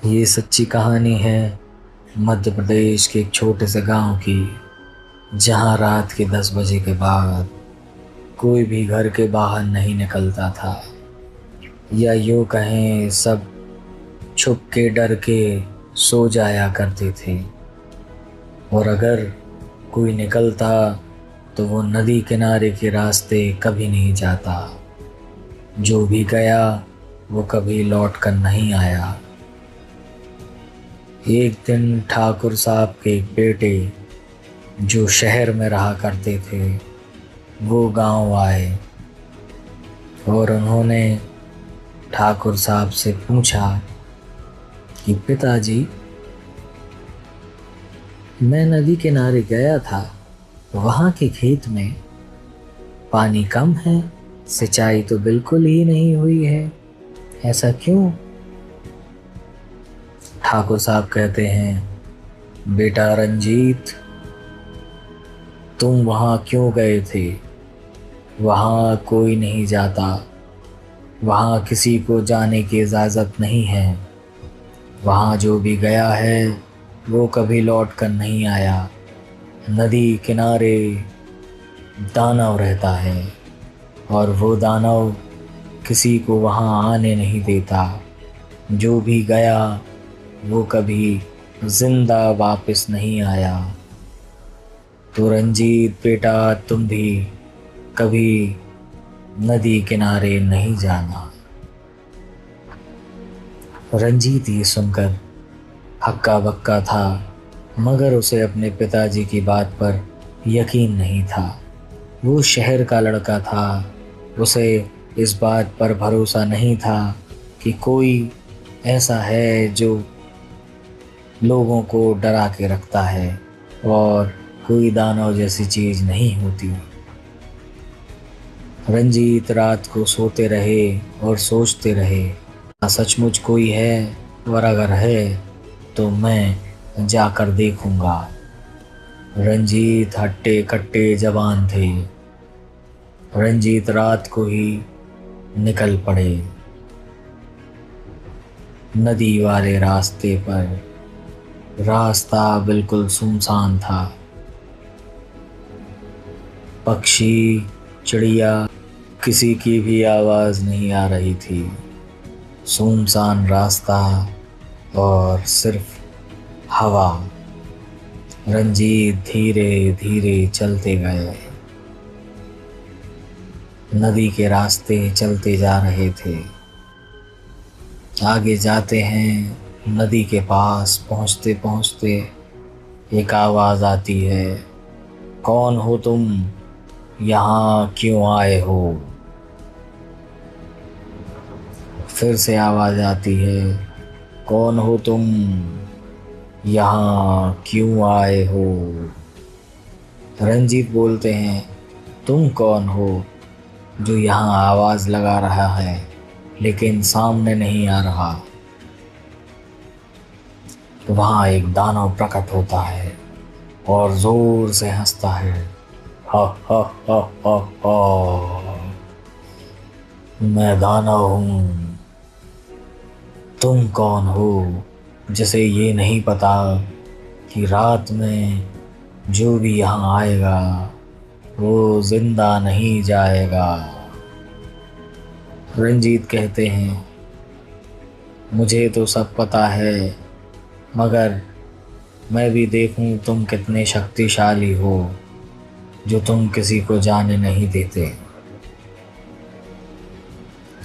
ये सच्ची कहानी है मध्य प्रदेश के एक छोटे से गांव की, जहां रात के 10 बजे के बाद कोई भी घर के बाहर नहीं निकलता था, या यूँ कहें सब छुप के डर के सो जाया करते थे। और अगर कोई निकलता तो वो नदी किनारे के रास्ते कभी नहीं जाता। जो भी गया वो कभी लौट कर नहीं आया। एक दिन ठाकुर साहब के एक बेटे जो शहर में रहा करते थे वो गांव आए और उन्होंने ठाकुर साहब से पूछा कि पिताजी, मैं नदी किनारे गया था, वहाँ के खेत में पानी कम है, सिंचाई तो बिल्कुल ही नहीं हुई है, ऐसा क्यों? ठाकुर साहब कहते हैं, बेटा रंजीत, तुम वहाँ क्यों गए थे? वहाँ कोई नहीं जाता, वहाँ किसी को जाने की इजाज़त नहीं है। वहाँ जो भी गया है वो कभी लौट कर नहीं आया। नदी किनारे दानव रहता है और वो दानव किसी को वहाँ आने नहीं देता। जो भी गया वो कभी जिंदा वापस नहीं आया। तो रंजीत बेटा, तुम भी कभी नदी किनारे नहीं जाना। रंजीत ये सुनकर हक्का बक्का था, मगर उसे अपने पिताजी की बात पर यकीन नहीं था। वो शहर का लड़का था, उसे इस बात पर भरोसा नहीं था कि कोई ऐसा है जो लोगों को डरा के रखता है, और कोई दानव जैसी चीज़ नहीं होती। रंजीत रात को सोते रहे और सोचते रहे, सचमुच कोई है, और अगर है तो मैं जाकर देखूंगा। रंजीत हट्टे कट्टे जवान थे। रंजीत रात को ही निकल पड़े। नदी वाले रास्ते पर रास्ता बिल्कुल सुनसान था। पक्षी, चिड़िया, किसी की भी आवाज़ नहीं आ रही थी। सुनसान रास्ता और सिर्फ हवा। रंजीत धीरे धीरे चलते गए। नदी के रास्ते चलते जा रहे थे। आगे जाते हैं, नदी के पास पहुँचते पहुँचते एक आवाज़ आती है, कौन हो तुम? यहाँ क्यों आए हो? फिर से आवाज़ आती है, कौन हो तुम? यहाँ क्यों आए हो? रंजीत बोलते हैं, तुम कौन हो जो यहाँ आवाज़ लगा रहा है लेकिन सामने नहीं आ रहा? वहाँ एक दानव प्रकट होता है और जोर से हंसता है, हा हा हा हा हा, मैं दानव हूँ। तुम कौन हो जिसे ये नहीं पता कि रात में जो भी यहाँ आएगा वो जिंदा नहीं जाएगा? रंजीत कहते हैं, मुझे तो सब पता है, मगर मैं भी देखूं तुम कितने शक्तिशाली हो जो तुम किसी को जाने नहीं देते।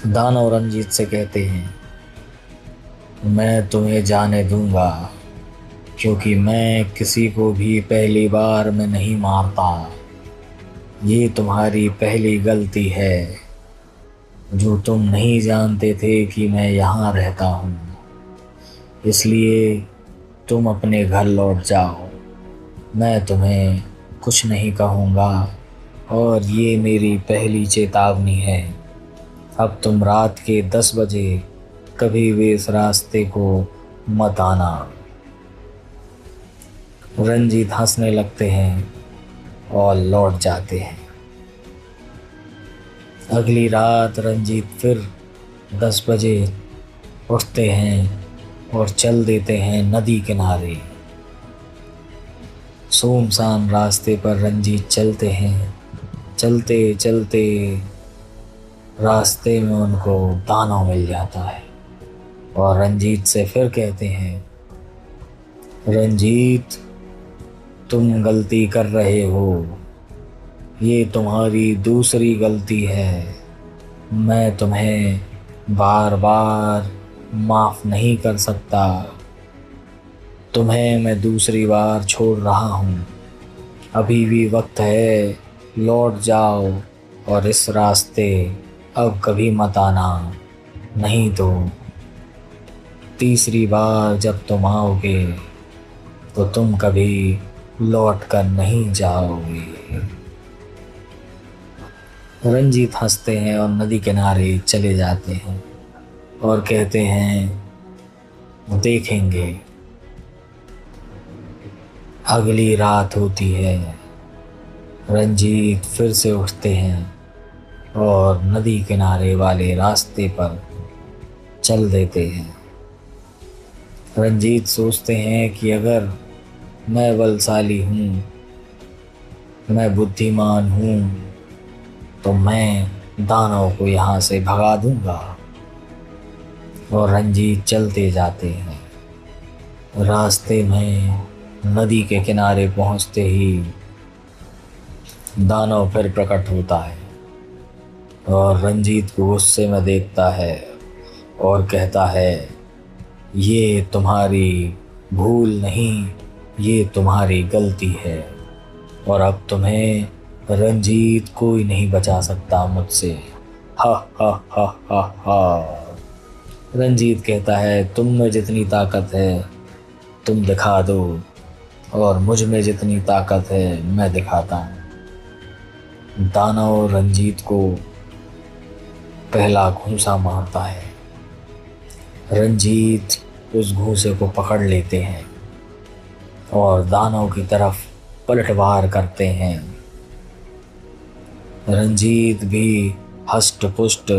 दानव रंजीत से कहते हैं, मैं तुम्हें जाने दूंगा, क्योंकि मैं किसी को भी पहली बार में नहीं मारता। ये तुम्हारी पहली गलती है, जो तुम नहीं जानते थे कि मैं यहाँ रहता हूँ। इसलिए तुम अपने घर लौट जाओ। मैं तुम्हें कुछ नहीं कहूँगा, और ये मेरी पहली चेतावनी है। अब तुम रात के 10 बजे कभी भी इस रास्ते को मत आना। रंजीत हंसने लगते हैं और लौट जाते हैं। अगली रात रंजीत फिर 10 बजे उठते हैं और चल देते हैं नदी किनारे। सुनसान रास्ते पर रंजीत चलते हैं। चलते चलते रास्ते में उनको दानव मिल जाता है और रंजीत से फिर कहते हैं, रंजीत, तुम गलती कर रहे हो, ये तुम्हारी दूसरी गलती है। मैं तुम्हें बार बार माफ़ नहीं कर सकता। तुम्हें मैं दूसरी बार छोड़ रहा हूँ। अभी भी वक्त है, लौट जाओ और इस रास्ते अब कभी मत आना, नहीं तो तीसरी बार जब तुम आओगे तो तुम कभी लौट कर नहीं जाओगे। रंजीत हंसते हैं और नदी किनारे चले जाते हैं और कहते हैं, देखेंगे। अगली रात होती है। रंजीत फिर से उठते हैं और नदी किनारे वाले रास्ते पर चल देते हैं। रंजीत सोचते हैं कि अगर मैं बलशाली हूँ, मैं बुद्धिमान हूँ, तो मैं दानव को यहाँ से भगा दूँगा। और रंजीत चलते जाते हैं। रास्ते में नदी के किनारे पहुँचते ही दानव फिर प्रकट होता है और रंजीत को गुस्से में देखता है और कहता है, ये तुम्हारी भूल नहीं, ये तुम्हारी गलती है और अब तुम्हें रंजीत कोई नहीं बचा सकता मुझसे। हा हा हा हा हा। रंजीत कहता है, तुम में जितनी ताकत है तुम दिखा दो और मुझ में जितनी ताकत है मैं दिखाता हूँ। दानव रंजीत को पहला घूंसा मारता है। रंजीत उस घूंसे को पकड़ लेते हैं और दानव की तरफ पलटवार करते हैं। रंजीत भी हष्ट पुष्ट,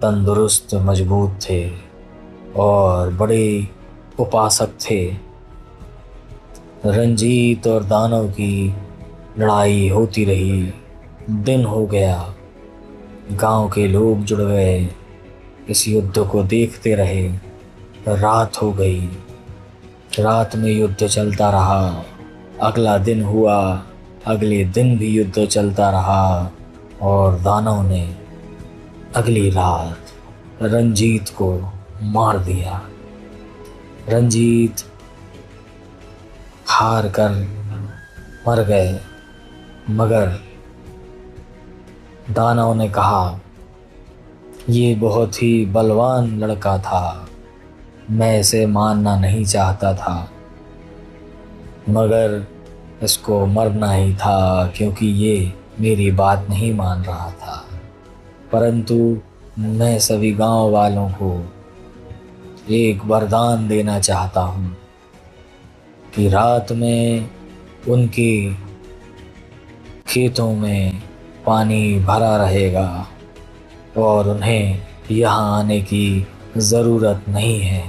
तंदुरुस्त, मजबूत थे और बड़े उपासक थे। रंजीत और दानव की लड़ाई होती रही। दिन हो गया, गांव के लोग जुड़ गए, इस युद्ध को देखते रहे। रात हो गई, रात में युद्ध चलता रहा। अगला दिन हुआ, अगले दिन भी युद्ध चलता रहा और दानव ने अगली रात रंजीत को मार दिया। रंजीत हार कर मर गए, मगर दानव ने कहा, ये बहुत ही बलवान लड़का था, मैं इसे मारना नहीं चाहता था, मगर इसको मरना ही था क्योंकि ये मेरी बात नहीं मान रहा था। परंतु मैं सभी गांव वालों को एक वरदान देना चाहता हूँ कि रात में उनके खेतों में पानी भरा रहेगा और उन्हें यहाँ आने की ज़रूरत नहीं है।